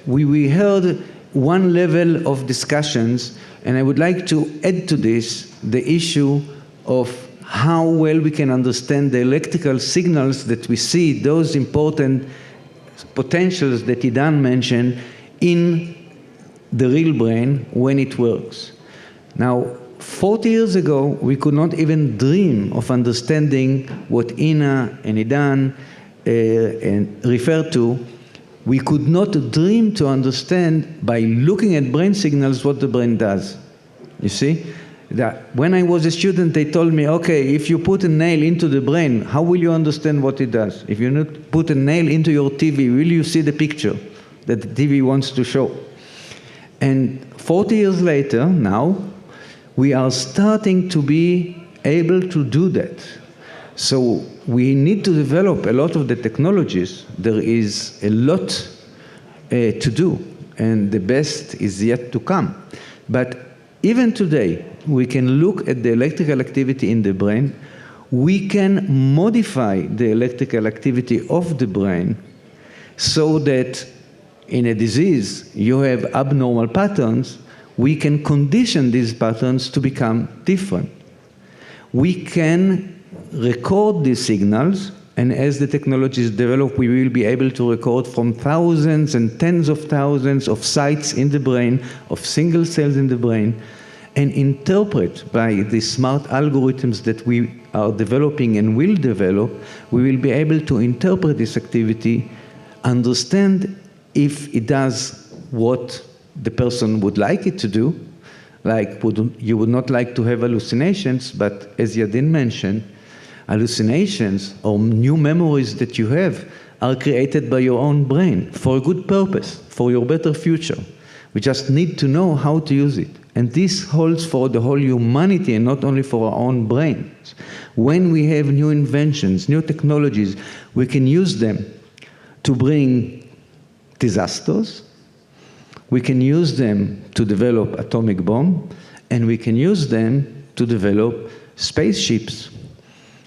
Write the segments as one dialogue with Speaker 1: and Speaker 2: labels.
Speaker 1: we heard one level of discussions, and I would like to add to this the issue of how well we can understand the electrical signals that we see, those important potentials that Idan mentioned, in the real brain when it works. Now, 40 years ago, we could not even dream of understanding what Ina and Idan refer to. We could not dream to understand by looking at brain signals what the brain does. You see? That when I was a student, they told me, okay, if you put a nail into the brain, how will you understand what it does? If you not put a nail into your TV, will you see the picture that the TV wants to show? And 40 years later, now, we are starting to be able to do that. So we need to develop a lot of the technologies. There is a lot to do, and the best is yet to come. But even today, we can look at the electrical activity in the brain. We can modify the electrical activity of the brain so that in a disease you have abnormal patterns. We can condition these patterns to become different. We can record these signals, and as the technologies develop, we will be able to record from thousands and tens of thousands of sites in the brain, of single cells in the brain, and interpret by the smart algorithms that we are developing and will develop. We will be able to interpret this activity, understand if it does what the person would like it to do, like you would not like to have hallucinations, but as Yadin mentioned, hallucinations or new memories that you have are created by your own brain for a good purpose, for your better future. We just need to know how to use it. And this holds for the whole humanity and not only for our own brains. When we have new inventions, new technologies, we can use them to bring disasters. We can use them to develop atomic bomb, and we can use them to develop spaceships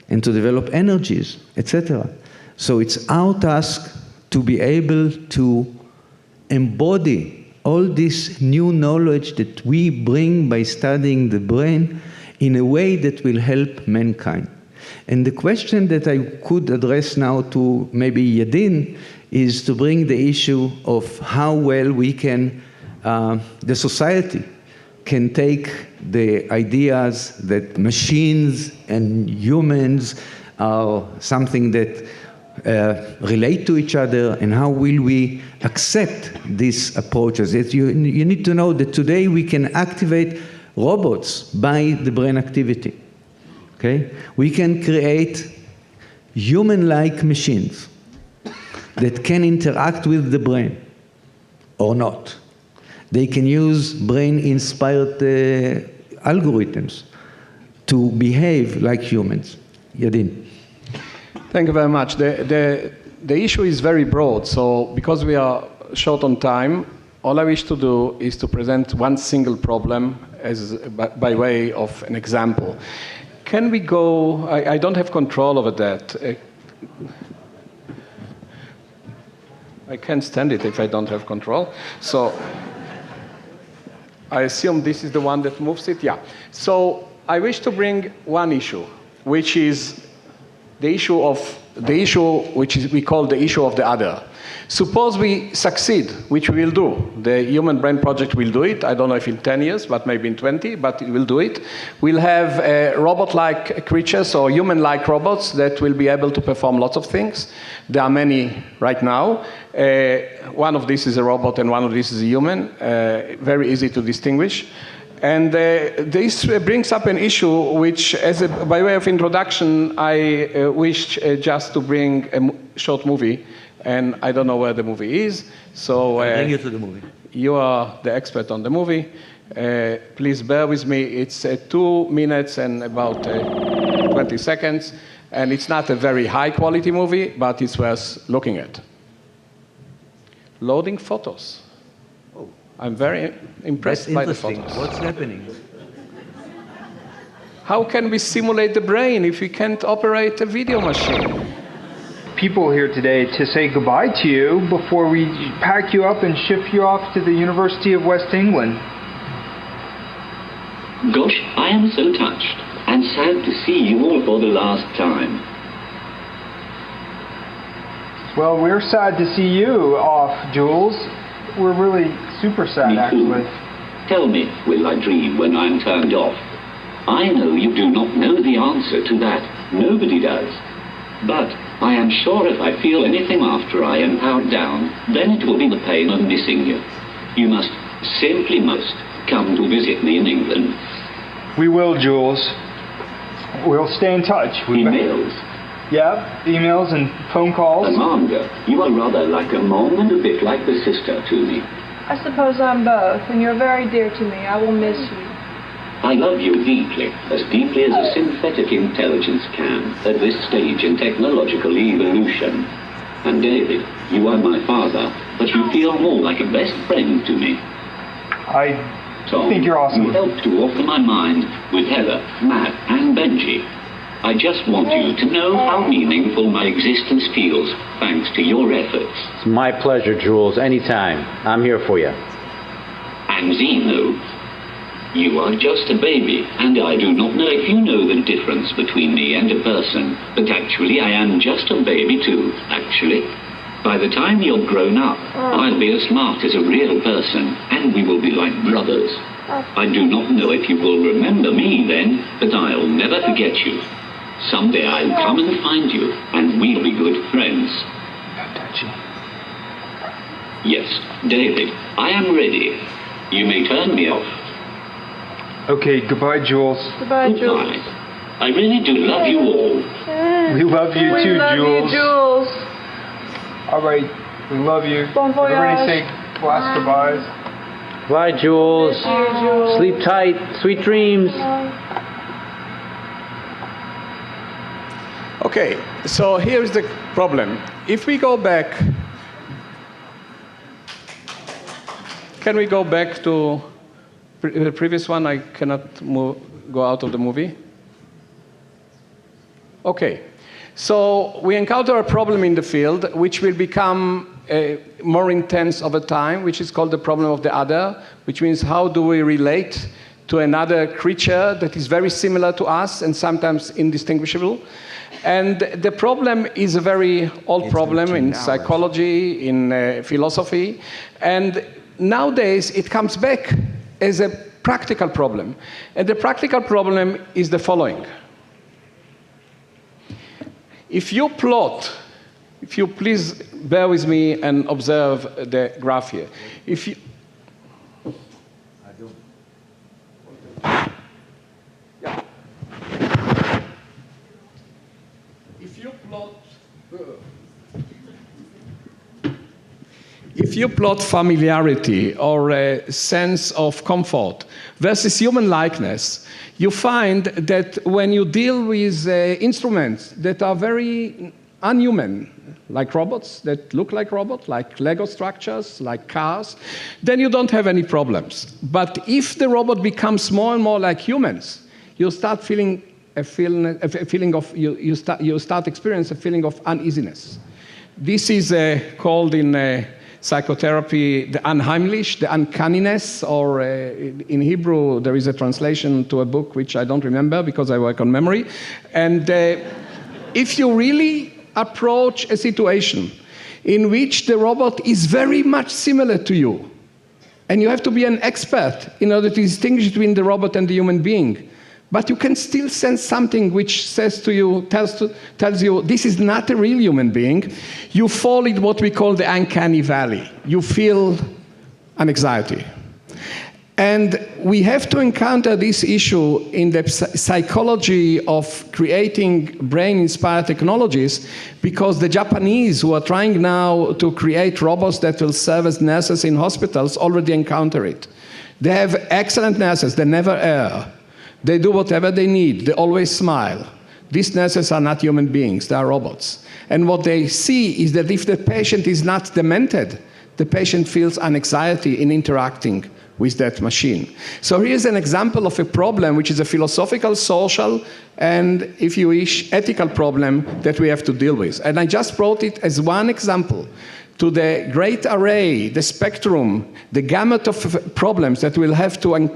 Speaker 1: and to develop energies, etc. So it's our task to be able to embody all this new knowledge that we bring by studying the brain in a way that will help mankind. And the question that I could address now to maybe Yadin is to bring the issue of how well we can, the society can take the ideas that machines and humans are something that relate to each other, and how will we accept these approaches. You need to know that today we can activate robots by the brain activity. Okay? We can create human-like machines that can interact with the brain or not. They can use brain-inspired algorithms to behave like humans. Yadin.
Speaker 2: Thank you very much. The issue is very broad, so because we are short on time, all I wish to do is to present one single problem as by way of an example. Can we go, I don't have control over that. I can't stand it if I don't have control. So I assume this is the one that moves it, yeah. So I wish to bring one issue, which is the issue which we call the issue of the other. Suppose we succeed, which we will do. The Human Brain Project will do it. I don't know if in 10 years, but maybe in 20, but it will do it. We'll have robot-like creatures or human-like robots that will be able to perform lots of things. There are many right now. One of these is a robot and one of these is a human. Very easy to distinguish. And this brings up an issue which, by way of introduction, I wish just to bring a short movie. And I don't know where the movie is, so
Speaker 1: I'll bring you to the movie.
Speaker 2: You are the expert on the movie. Please bear with me. It's 2 minutes and about 20 seconds, and it's not a very high-quality movie, but it's worth looking at. Loading photos. Oh, I'm very impressed by the photos.
Speaker 1: What's happening?
Speaker 2: How can we simulate the brain if we can't operate a video machine?
Speaker 3: people here today to say goodbye to you before we pack you up and ship you off to the University of West England.
Speaker 4: Gosh, I am so touched and sad to see you all for the last time.
Speaker 3: Well, we're sad to see you off, Jules. We're really super sad,
Speaker 4: Me too.
Speaker 3: actually.
Speaker 4: Tell me, will I dream when I'm turned off? I know you do not know the answer to that. Nobody does. But I am sure if I feel anything after I am powered down, then it will be the pain of missing you. You must, simply must, come to visit me in England.
Speaker 3: We will, Jules. We'll stay in touch.
Speaker 4: Emails.
Speaker 3: Yeah, emails and phone calls.
Speaker 4: Amanda, you are rather like a mom and a bit like the sister to me.
Speaker 5: I suppose I'm both, and you're very dear to me. I will miss you.
Speaker 4: I love you deeply as a synthetic intelligence can at this stage in technological evolution. And David, you are my father, but you feel more like a best friend to me.
Speaker 3: I think you're awesome.
Speaker 4: You helped to offer my mind with Heather, Matt, and Benji. I just want you to know how meaningful my existence feels thanks to your efforts.
Speaker 6: It's my pleasure, Jules. Anytime. I'm here for you.
Speaker 4: And Zeno, you are just a baby, and I do not know if you know the difference between me and a person, but actually I am just a baby too, actually. By the time you're grown up, I'll be as smart as a real person, and we will be like brothers. I do not know if you will remember me then, but I'll never forget you. Someday I'll come and find you, and we'll be good friends. Yes, David, I am ready. You may turn me off.
Speaker 3: Okay, goodbye, Jules.
Speaker 5: Goodbye, Jules.
Speaker 4: Goodbye. I really do love you all.
Speaker 3: We love you
Speaker 5: We
Speaker 3: too,
Speaker 5: love
Speaker 3: Jules.
Speaker 5: you, Jules.
Speaker 3: All right, we love you.
Speaker 5: Bon voyage.
Speaker 3: Everybody say last goodbyes.
Speaker 6: Bye, Jules.
Speaker 5: Miss you, Jules.
Speaker 6: Sleep tight. Sweet dreams.
Speaker 2: Okay, so here's the problem. If we go back, can we go back to the previous one? I cannot go out of the movie. Okay, so we encounter a problem in the field which will become more intense over time, which is called the problem of the other, which means how do we relate to another creature that is very similar to us and sometimes indistinguishable. And the problem is a very old problem in psychology, in philosophy, and nowadays it comes back as a practical problem. And the practical problem is the following. If you plot, if you please bear with me and observe the graph here. If you, if you plot familiarity or a sense of comfort versus human likeness, you find that when you deal with instruments that are very unhuman, like robots that look like robots, like Lego structures, like cars, then you don't have any problems. But if the robot becomes more and more like humans, you start feeling you start experiencing a feeling of uneasiness. This is called in psychotherapy the unheimlich, the uncanniness, or in Hebrew there is a translation to a book which I don't remember because I work on memory. And if you really approach a situation in which the robot is very much similar to you, and you have to be an expert in order to distinguish between the robot and the human being, but you can still sense something which says to you, tells you this is not a real human being, you fall in what we call the uncanny valley. You feel an anxiety. And we have to encounter this issue in the psychology of creating brain-inspired technologies, because the Japanese, who are trying now to create robots that will serve as nurses in hospitals, already encounter it. They have excellent nurses, they never err. They do whatever they need, they always smile. These nurses are not human beings, they are robots. And what they see is that if the patient is not demented, the patient feels an anxiety in interacting with that machine. So here's an example of a problem which is a philosophical, social, and, if you wish, ethical problem that we have to deal with. And I just brought it as one example to the great array, the spectrum, the gamut of problems that we'll have to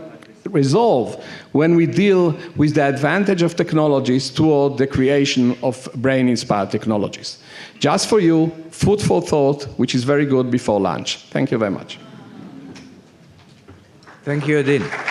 Speaker 2: resolve when we deal with the advantage of technologies toward the creation of brain-inspired technologies. Just for you, food for thought, which is very good before lunch. Thank you very much.
Speaker 1: Thank you, Adil.